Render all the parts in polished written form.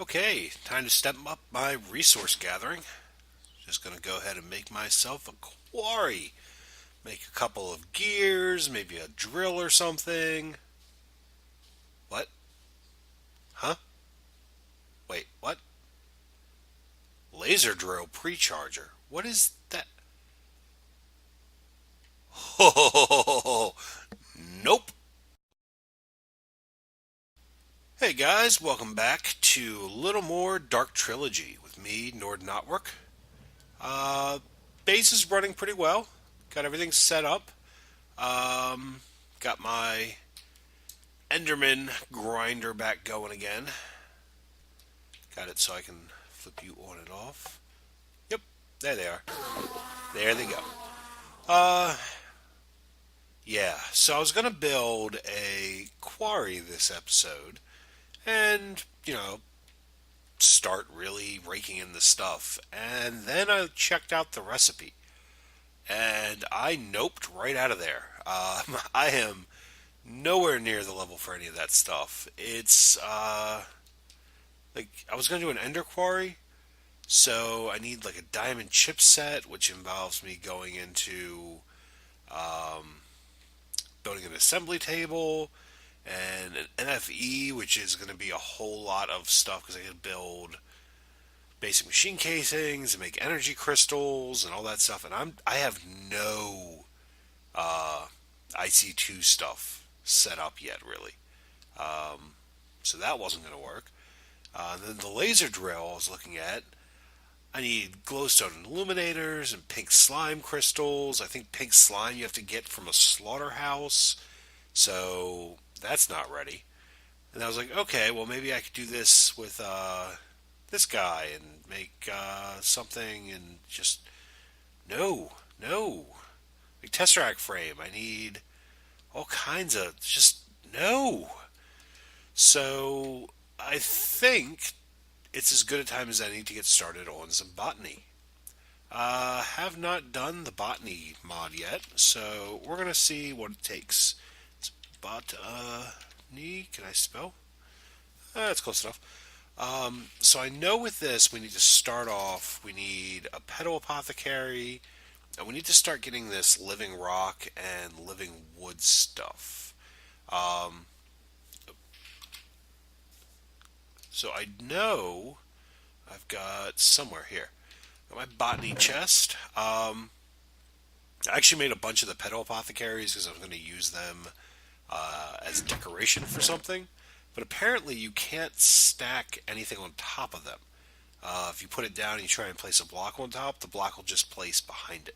Okay, time to step up my resource gathering. Just gonna go ahead and make myself a quarry. Make a couple of gears, maybe a drill or something. What? Huh? Wait, what? Laser drill precharger. What is that? Oh, nope. Hey guys, welcome back to a little more Dark Trilogy with me, knotwork. Uh, Base is running pretty well. Got everything set up. Um, got my Enderman grinder back going again. Got it so I can flip you on and off. Yep, there they are. There they go. Uh, yeah, so I was gonna build a quarry this episode and, start really raking in the stuff. And then I checked out the recipe and I noped right out of there. I am nowhere near the level for any of that stuff. Like, I was going to do an ender quarry, so I need like a diamond chip set, which involves me going into um, building an assembly table and an NFE, which is going to be a whole lot of stuff because I can build basic machine casings and make energy crystals and all that stuff. And I have no uh, IC2 stuff set up yet, really. Um, so that wasn't going to work. Then the laser drill I was looking at, I need glowstone illuminators and pink slime crystals. I think pink slime you have to get from a slaughterhouse, so that's not ready. And I was like, okay, well maybe I could do this with this guy and make something and just no, like tesseract frame. I need all kinds of just no. So I think it's as good a time as any to get started on some botany. Have not done the botany mod yet, so we're gonna see what it takes. It's botany. Can I spell? That's close enough. So I know with this we need to start off. We need a petal apothecary, and we need to start getting this living rock and living wood stuff. Um, so I know I've got somewhere here. Got my botany chest. I actually made a bunch of the petal apothecaries because I was going to use them as decoration for something. But apparently, you can't stack anything on top of them. If you put it down and you try and place a block on top, the block will just place behind it.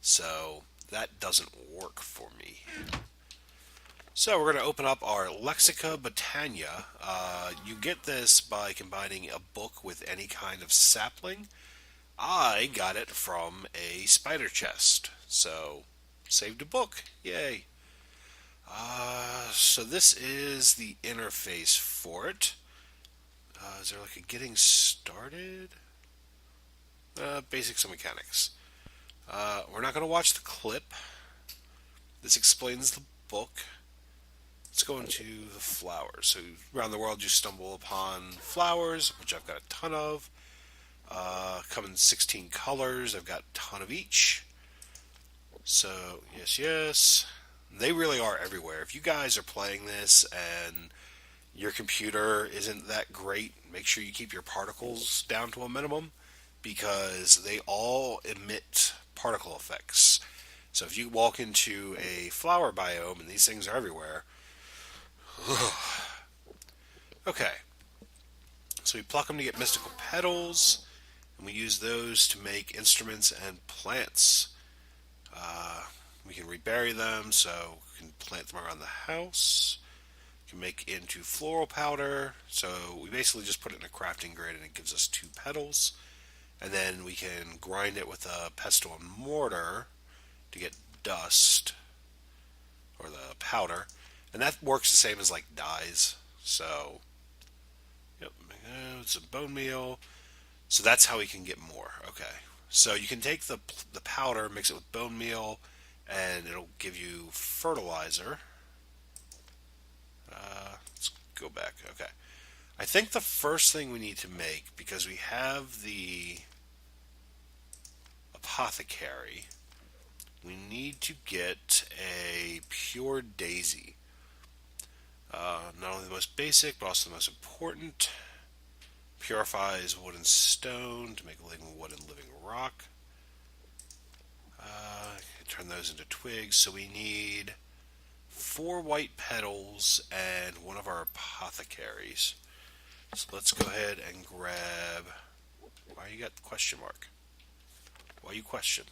So that doesn't work for me. So we're going to open up our Lexica Botania. You get this by combining a book with any kind of sapling. I got it from a spider chest. So saved a book. Yay. So this is the interface for it. Is there like a getting started? Basics and mechanics. We're not going to watch the clip. This explains the book. Let's go into the flowers. So around the world you stumble upon flowers, which I've got a ton of. Come in 16 colors. I've got a ton of each. So, yes. They really are everywhere. If you guys are playing this and your computer isn't that great, make sure you keep your particles down to a minimum because they all emit particle effects. So if you walk into a flower biome and these things are everywhere, okay. So we pluck them to get mystical petals, and we use those to make instruments and plants. We can rebury them, so we can plant them around the house. We can make into floral powder. So we basically just put it in a crafting grid, and it gives us 2 petals. And then we can grind it with a pestle and mortar to get dust or the powder, and that works the same as like dyes. So, yep, it's a bone meal. So that's how we can get more. Okay, so you can take the powder, mix it with bone meal, and it'll give you fertilizer. Let's go back. Okay, I think the first thing we need to make, because we have the apothecary, we need to get a pure daisy. Not only the most basic, but also the most important. Purifies wood and stone to make living wood and living rock. Turn those into twigs. So we need 4 white petals and one of our apothecaries. So let's go ahead and grab. Why you got the question mark? Why you question?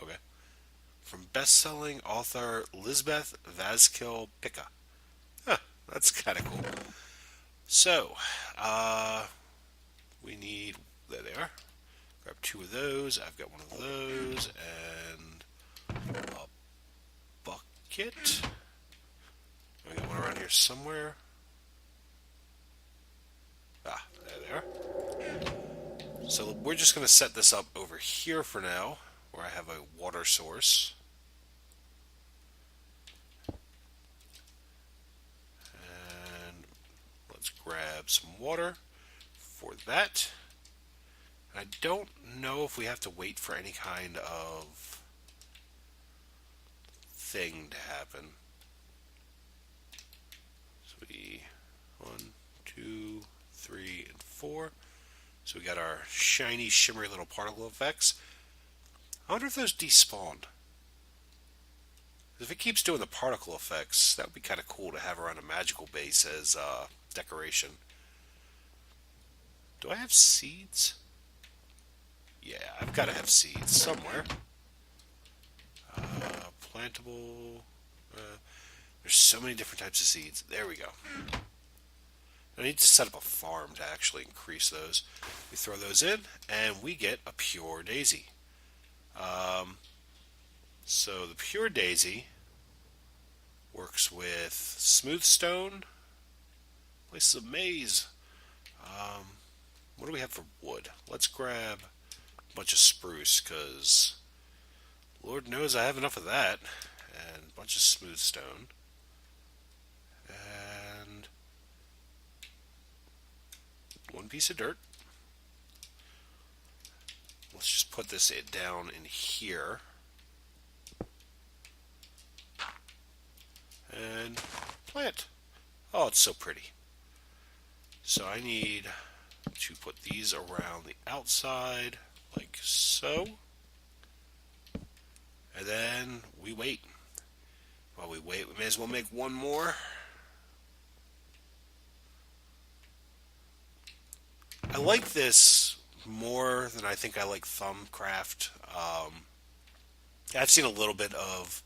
Okay. From best-selling author Lisbeth Vaskill Pica. Huh, that's kind of cool. So, we need. There they are. Grab 2 of those. I've got one of those and a bucket. We got one around here somewhere. Ah, there they are. So we're just going to set this up over here for now, where I have a water source. And let's grab some water for that. I don't know if we have to wait for any kind of thing to happen. So 1, 2, 3, and 4. So we got our shiny, shimmery little particle effects. I wonder if those despawned. If it keeps doing the particle effects, that would be kind of cool to have around a magical base as decoration. Do I have seeds? Yeah, I've got to have seeds somewhere. Plantable. There's so many different types of seeds. There we go. I need to set up a farm to actually increase those. We throw those in, and we get a pure daisy. So the pure daisy works with smooth stone. Places of maize. What do we have for wood? Let's grab a bunch of spruce, because Lord knows I have enough of that. And a bunch of smooth stone. And 1 piece of dirt. Let's just put this down in here. And plant. Oh, it's so pretty. So I need to put these around the outside, like so. And then we wait. While we wait, we may as well make one more. I like this more than I think I like Thumbcraft. I've seen a little bit of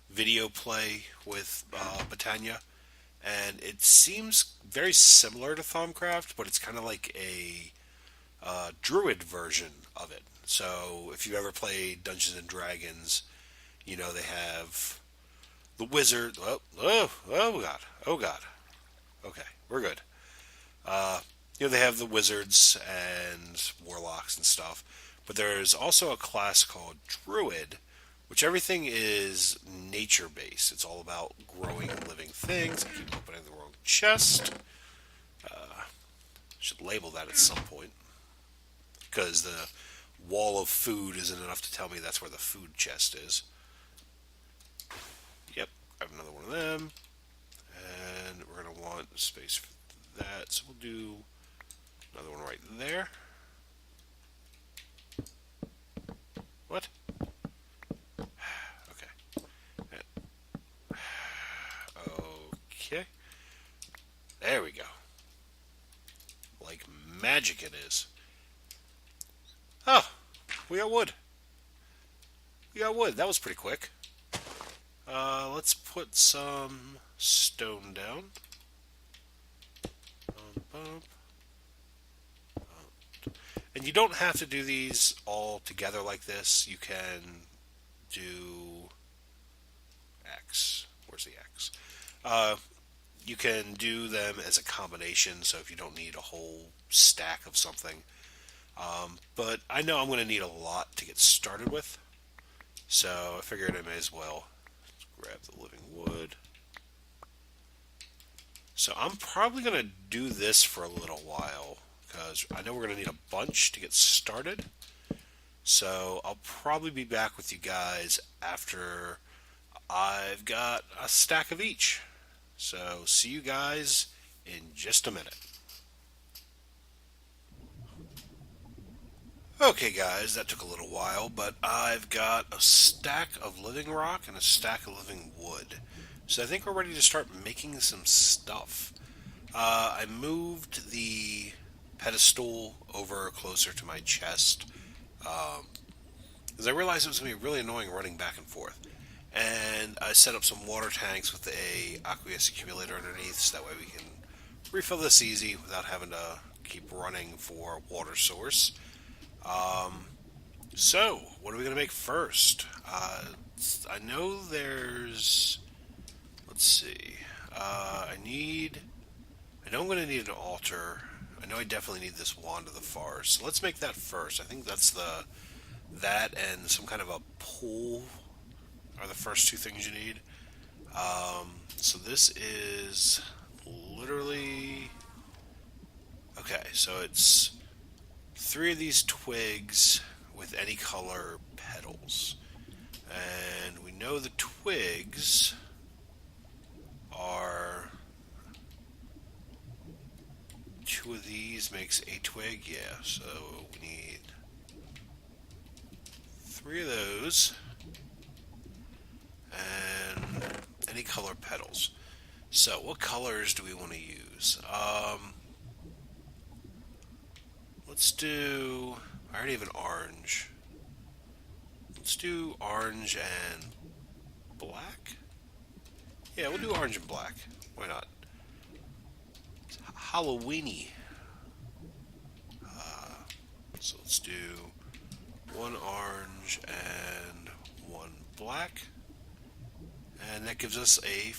video play with Botania, and it seems very similar to Thumbcraft, but it's kind of like a druid version of it. So if you've ever played Dungeons and Dragons, you know they have the wizard. Oh god, oh god. Okay, we're good. They have the wizards and warlocks and stuff, but there's also a class called druid, which everything is nature based. It's all about growing and living things. I keep opening the wrong chest. Should label that at some point, because the wall of food isn't enough to tell me that's where the food chest is. Yep, I have another one of them. And we're going to want space for that, so we'll do another one right there. What? Okay. Okay. There we go. Like magic it is. Oh, we got wood. We got wood. That was pretty quick. Let's put some stone down. Bump. And you don't have to do these all together like this. You can do X. Where's the X? You can do them as a combination, so if you don't need a whole stack of something. But I know I'm going to need a lot to get started with, so I figured I may as well grab the living wood. So I'm probably going to do this for a little while because I know we're going to need a bunch to get started. So I'll probably be back with you guys after I've got a stack of each. So see you guys in just a minute. Okay, guys, that took a little while, but I've got a stack of living rock and a stack of living wood. So I think we're ready to start making some stuff. I moved the pedestal over closer to my chest because I realized it was going to be really annoying running back and forth. And I set up some water tanks with a aqueous accumulator underneath so that way we can refill this easy without having to keep running for a water source. So, what are we going to make first? I know there's. Let's see. I know I'm going to need an altar. I know I definitely need this wand of the forest. So let's make that first. I think that's that and some kind of a pole are the first two things you need. So this is literally okay. So it's three of these twigs with any color petals, and we know the twigs are two of these makes a twig. Yeah, so we need three of those and any color petals. So what colors do we want to use? Let's do. I already have an orange. Let's do orange and black. Yeah, we'll do orange and black. Why not? It's Halloweeny. So let's do one orange and one black, and that gives us a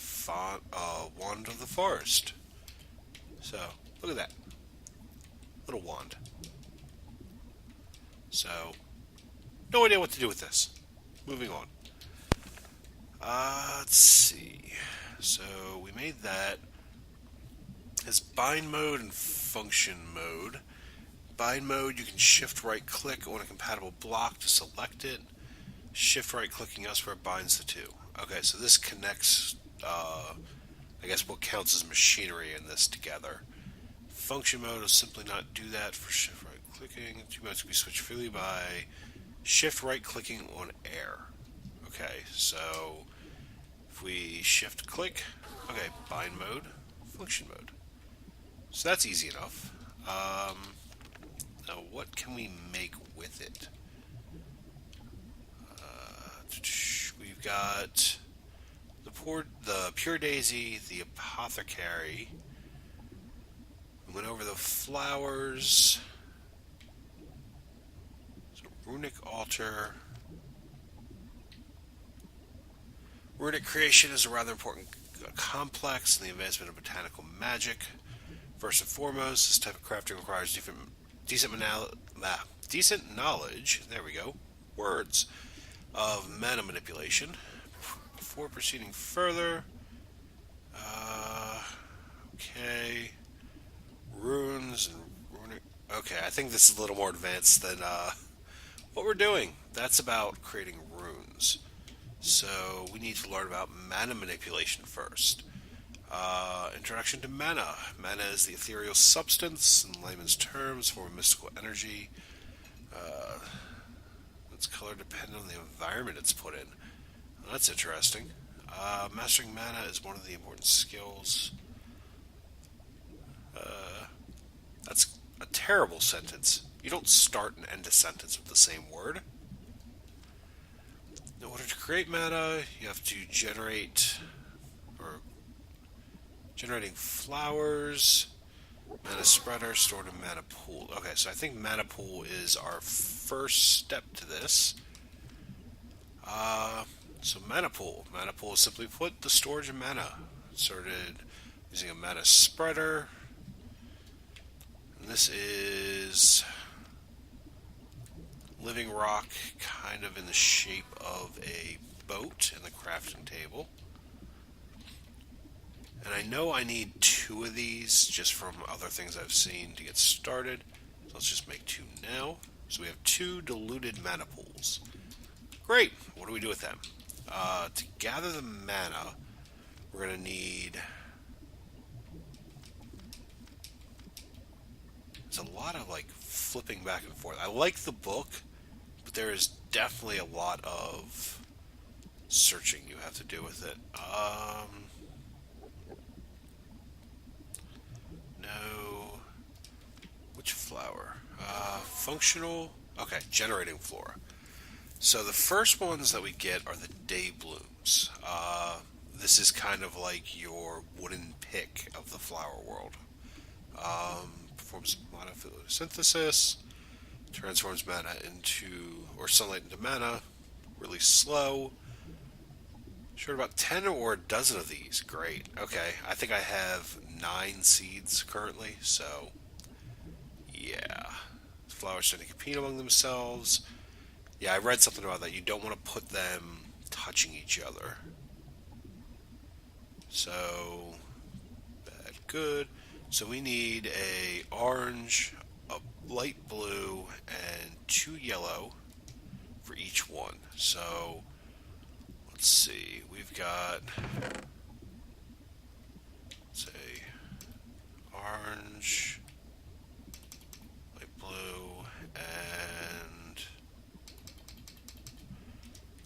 wand of the forest. So look at that little wand. So no idea what to do with this. Moving on. Let's see. So we made that. As bind mode and function mode. Bind mode, you can shift right click on a compatible block to select it. Shift right clicking elsewhere binds the two. Okay, so this connects, I guess, what counts as machinery in this together. Function mode will simply not do that for shift right clicking. Two modes can be switched freely by shift right clicking on air. Okay, so if we shift click, okay, bind mode, function mode. So that's easy enough. Now, what can we make with it? We've got the pure daisy, the apothecary. We went over the flowers. So runic altar. Runic creation is a rather important complex in the advancement of botanical magic. First and foremost, this type of crafting requires decent knowledge, there we go, words, of mana manipulation. Before proceeding further, okay, runes and runic. Okay, I think this is a little more advanced than what we're doing. That's about creating runes. So we need to learn about mana manipulation first. Introduction to mana. Mana is the ethereal substance, in layman's terms, form of mystical energy. Its color dependent on the environment it's put in. That's interesting. Mastering mana is one of the important skills. That's a terrible sentence. You don't start and end a sentence with the same word. In order to create mana, you have to generating flowers, mana spreader, stored in mana pool. Okay, so I think mana pool is our first step to this. So mana pool. Mana pool is simply put the storage of mana. Inserted using a mana spreader. And this is living rock, kind of in the shape of a boat in the crafting table. And I know I need two of these just from other things I've seen to get started. So let's just make two now. So we have two diluted mana pools. Great. What do we do with them? To gather the mana, we're going to need... There's a lot of like flipping back and forth. I like the book, but there is definitely a lot of searching you have to do with it. No. Which flower? Functional. Okay, generating flora. So the first ones that we get are the day blooms. This is kind of like your wooden pick of the flower world. Performs mana photosynthesis, transforms mana into, or sunlight into mana, really slow. Sure, about 10 or a dozen of these. Great. Okay, I think I have 9 seeds currently, so yeah. Flowers tend to compete among themselves. Yeah, I read something about that. You don't want to put them touching each other. So, bad, good. So we need a orange, a light blue, and 2 yellow for each one. So, let's see. We've got, say, orange, light blue, and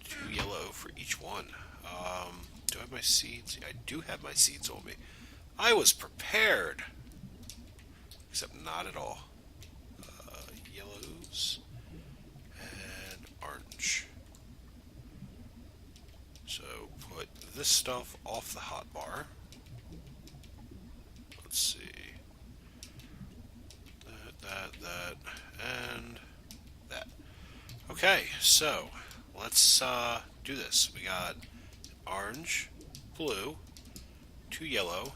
2 yellow for each one. Do I have my seeds? I do have my seeds on me. I was prepared. Except not at all. Yellows and orange. So put this stuff off the hotbar. Let's see. That, and that. Okay, so let's do this. We got orange, blue, 2 yellow.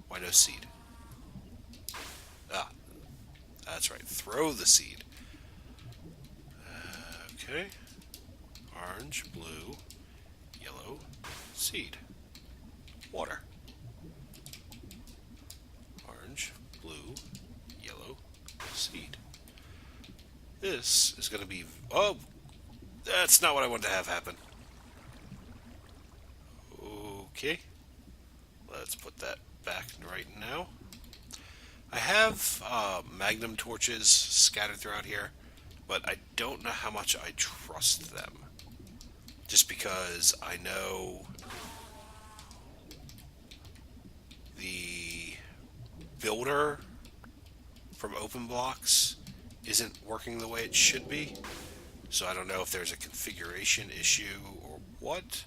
Why no seed? Ah, that's right. Throw the seed. Okay. Orange, blue, yellow, seed. Water. Orange, blue, yellow, seed. This is going to be... Oh! That's not what I wanted to have happen. Okay. Let's put that back right now. I have magnum torches scattered throughout here, but I don't know how much I trust them. Just because I know the builder from Open Blocks isn't working the way it should be. So I don't know if there's a configuration issue or what,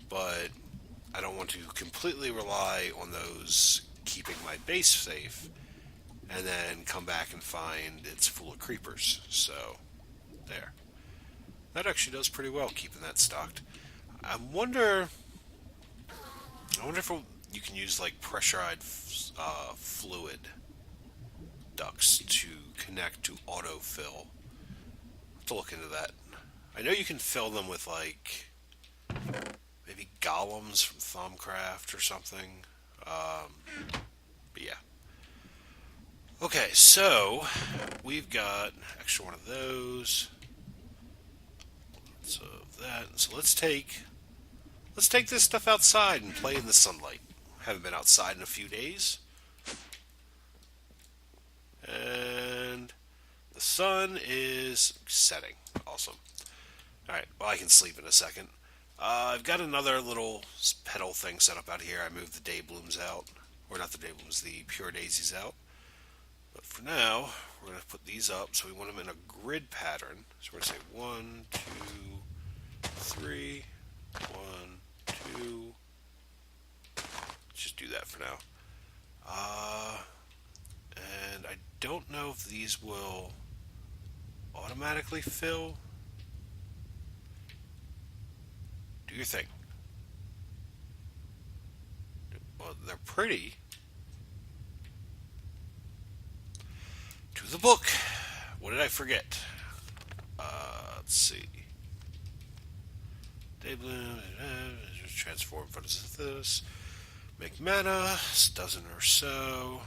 but I don't want to completely rely on those keeping my base safe and then come back and find it's full of creepers. So, there. That actually does pretty well, keeping that stocked. I wonder if you can use like pressurized fluid ducts to connect to autofill. I'll have to look into that. I know you can fill them with like maybe golems from Thaumcraft or something. But yeah. Okay, so we've got extra one of those. So that. So let's take this stuff outside and play in the sunlight. Haven't been outside in a few days. And the sun is setting. Awesome. Alright, well, I can sleep in a second. I've got another little petal thing set up out here. I moved the day blooms out. Or not the day blooms, the pure daisies out. But for now, we're going to put these up. So we want them in a grid pattern. So we're going to say 1, 2, 3, 1, 2. Let's just do that for now. And I don't know if these will automatically fill. Do your thing. Well, they're pretty. To the book. What did I forget? Let's see. Day bloom. transform photosynthesis. Make mana, dozen or so.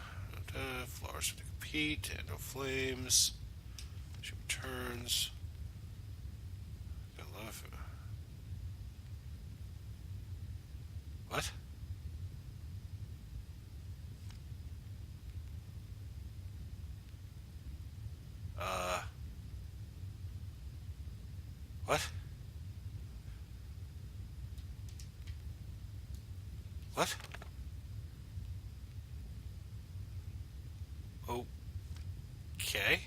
Flowers to compete, and no flames. She returns. I love it. What? What? What? Okay.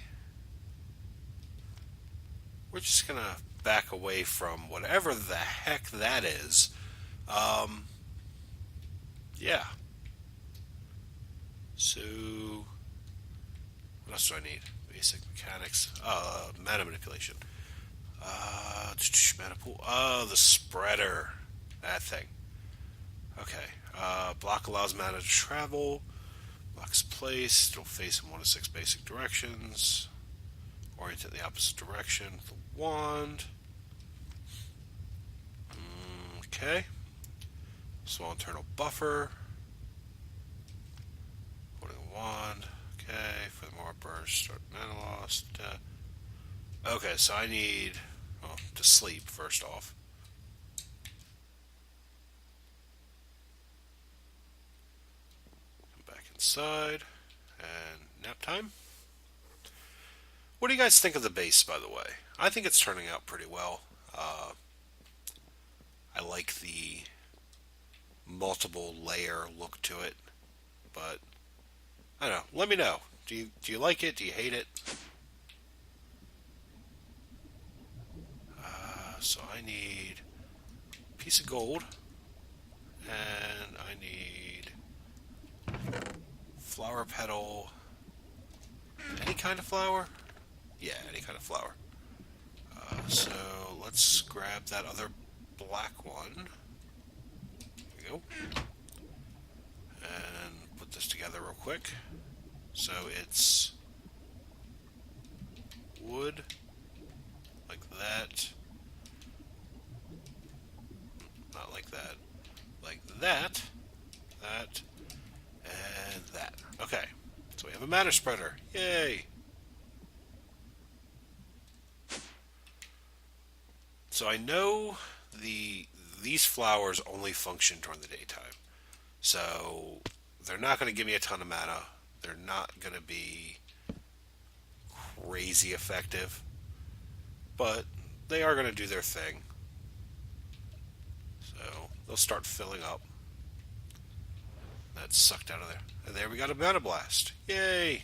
We're just gonna back away from whatever the heck that is. Um, yeah. So, what else do I need? Basic mechanics. Mana manipulation. Mana pool. Oh, the spreader. That thing. Okay. Block allows mana to travel. Block's placed. It'll face in 1 to 6 basic directions. Orient it in the opposite direction with the wand. Okay. Small internal buffer. Holding a wand. Okay. For the more burst, start mana loss. Okay, so I need to sleep first off. Come back inside and nap time. What do you guys think of the base, by the way? I think it's turning out pretty well. I like the multiple layer look to it, but I don't know. Let me know. Do you like it? Do you hate it? So I need a piece of gold, and I need flower petal. Any kind of flower? Yeah, any kind of flower. So let's grab that other black one. There we go. And put this together real quick. So it's wood, like that. Not like that. Like that. That. And that. Okay. So we have a matter spreader. Yay! So I know these flowers only function during the daytime. So they're not going to give me a ton of mana. They're not going to be crazy effective. But they are going to do their thing. So they'll start filling up. That's sucked out of there. And there we got a mana blast. Yay!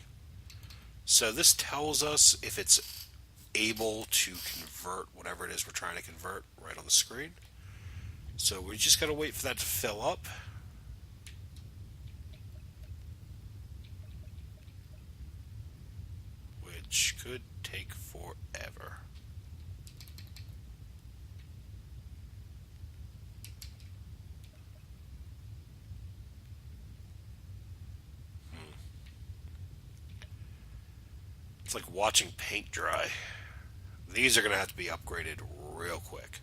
So this tells us if it's able to convert whatever it is we're trying to convert right on the screen. So we just got to wait for that to fill up. Which could take forever. It's like watching paint dry. These are going to have to be upgraded real quick.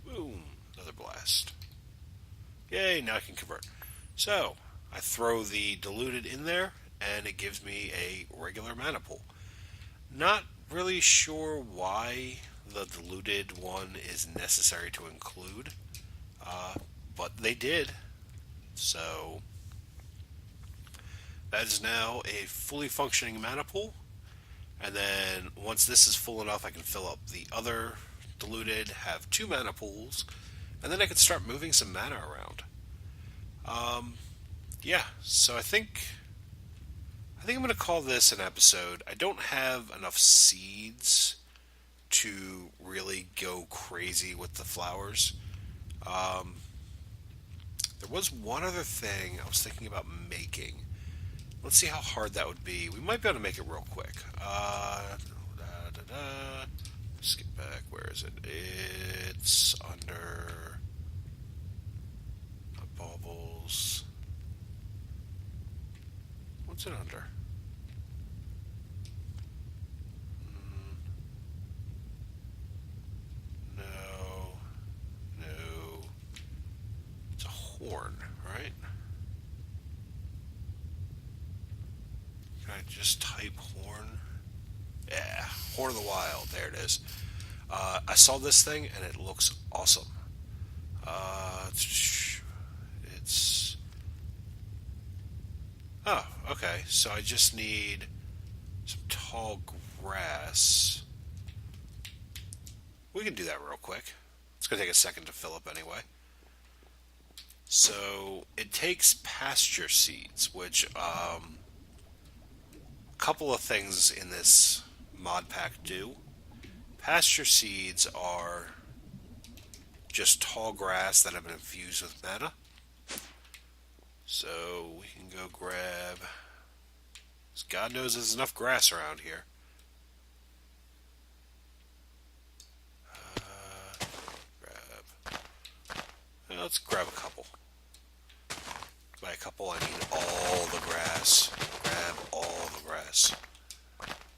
Boom. Another blast. Yay, now I can convert. So, I throw the diluted in there, and it gives me a regular mana pool. Not really sure why the diluted one is necessary to include, but they did. So, that is now a fully functioning mana pool. And then once this is full enough, I can fill up the other diluted, have 2 mana pools, and then I can start moving some mana around. Yeah, so I think I'm going to call this an episode. I don't have enough seeds to really go crazy with the flowers. There was one other thing I was thinking about making. Let's see how hard that would be. We might be able to make it real quick. Skip back. Where is it? It's under baubles. What's it under? No. right? Can I just type horn? Yeah, Horn of the Wild. There it is. I saw this thing and it looks awesome. It's oh, okay. So I just need some tall grass. We can do that real quick. It's gonna take a second to fill up anyway. So it takes pasture seeds, which a couple of things in this mod pack do. Pasture seeds are just tall grass that have been infused with mana. So we can go grab. God knows there's enough grass around here. Grab. Let's grab a couple. By a couple, I mean all the grass. Grab all the grass.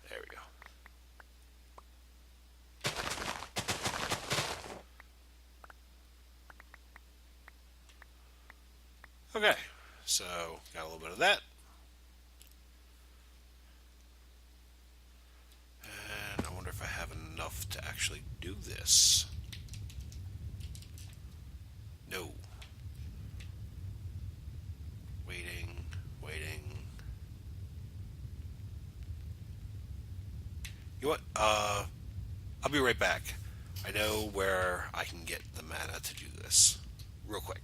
There we go. Okay, so got a little bit of that. And I wonder if I have enough to actually do this. No. Waiting, waiting. You know what? I'll be right back. I know where I can get the mana to do this. Real quick.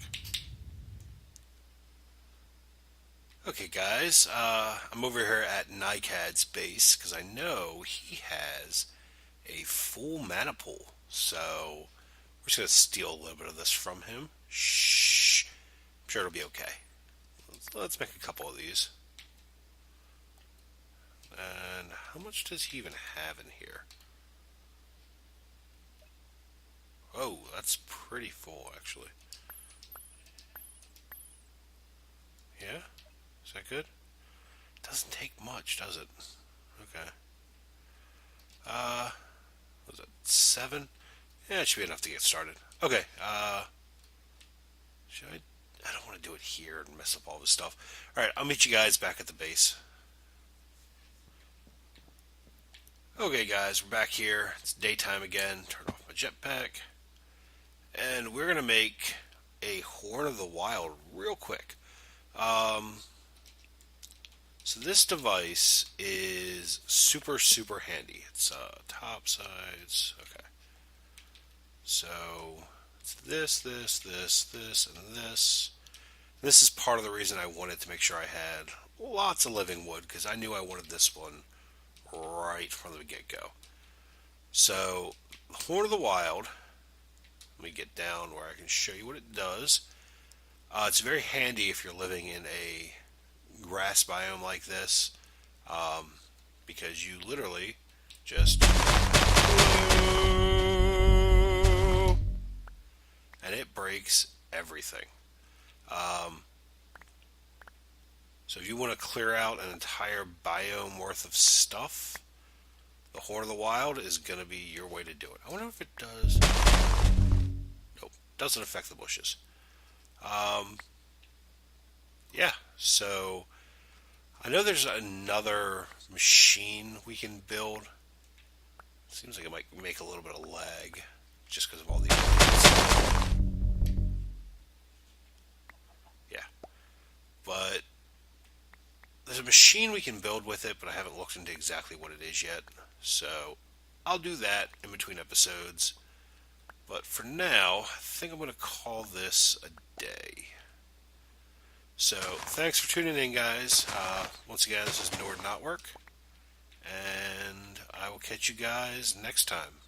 Okay, guys. I'm over here at Nycad's base because I know he has a full mana pool. So we're just going to steal a little bit of this from him. Shh. I'm sure it'll be okay. Let's make a couple of these. And how much does he even have in here? Oh, that's pretty full, actually. Yeah? Is that good? Doesn't take much, does it? Okay. What was it 7? Yeah, it should be enough to get started. Okay, should I don't want to do it here and mess up all this stuff. Alright, I'll meet you guys back at the base. Okay, guys, we're back here. It's daytime again. Turn off my jetpack. And we're going to make a Horn of the Wild real quick. So this device is super, super handy. It's top sides. Okay. So it's this, and this. This is part of the reason I wanted to make sure I had lots of living wood, because I knew I wanted this one right from the get-go. So, Horn of the Wild, let me get down where I can show you what it does. It's very handy if you're living in a grass biome like this, because you literally just and it breaks everything. So if you want to clear out an entire biome worth of stuff, the Horn of the Wild is going to be your way to do it. I wonder if it does. Nope, doesn't affect the bushes. Yeah, so I know there's another machine we can build. Seems like it might make a little bit of lag just because of all these. Yeah, but there's a machine we can build with it, but I haven't looked into exactly what it is yet. So I'll do that in between episodes. But for now, I think I'm going to call this a day. So thanks for tuning in, guys. Once again, this is knotwork, and I will catch you guys next time.